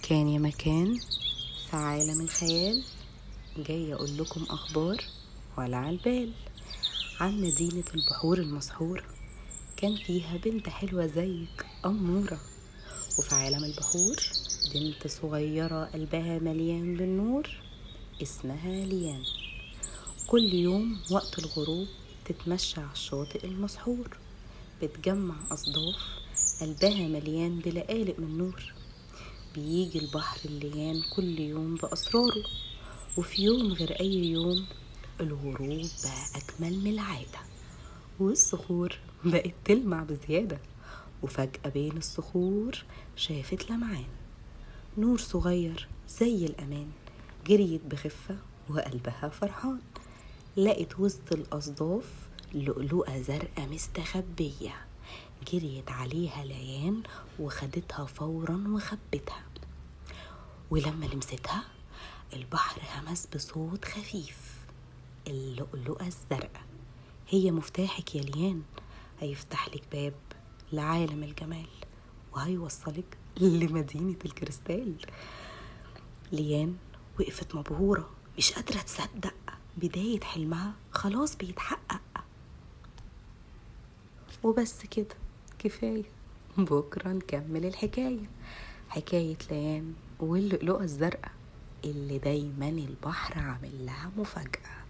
كان يا مكان في عالم الخيال، جاي أقول لكم أخبار ولا عالبال عن مدينة البحور المسحورة. كان فيها بنت حلوة زيك أمورة، وفي عالم البحور بنت صغيرة قلبها مليان بالنور اسمها ليان. كل يوم وقت الغروب تتمشى على الشاطئ المسحور، بتجمع أصداف قلبها مليان بلقالق من نور. بيجي البحر الليان كل يوم بأسراره، وفي يوم غير أي يوم الغروب بقى أجمل من العادة، والصخور بقت تلمع بزيادة. وفجأة بين الصخور شافت لمعان نور صغير زي الأمان. جريت بخفة وقلبها فرحان، لقت وسط الأصداف لؤلؤة زرقاء مستخبية. جريت عليها ليان وخدتها فورا وخبتها، ولما لمستها البحر همس بصوت خفيف: اللؤلؤة الزرقاء هي مفتاحك يا ليان، هيفتح لك باب لعالم الجمال وهيوصلك لمدينة الكريستال. ليان وقفت مبهورة مش قادرة تصدق، بداية حلمها خلاص بيتحقق. وبس كده كفاية، بكرة نكمل الحكاية، حكاية ليان واللؤلؤة الزرقاء اللي دايما البحر عامل لها مفاجأة.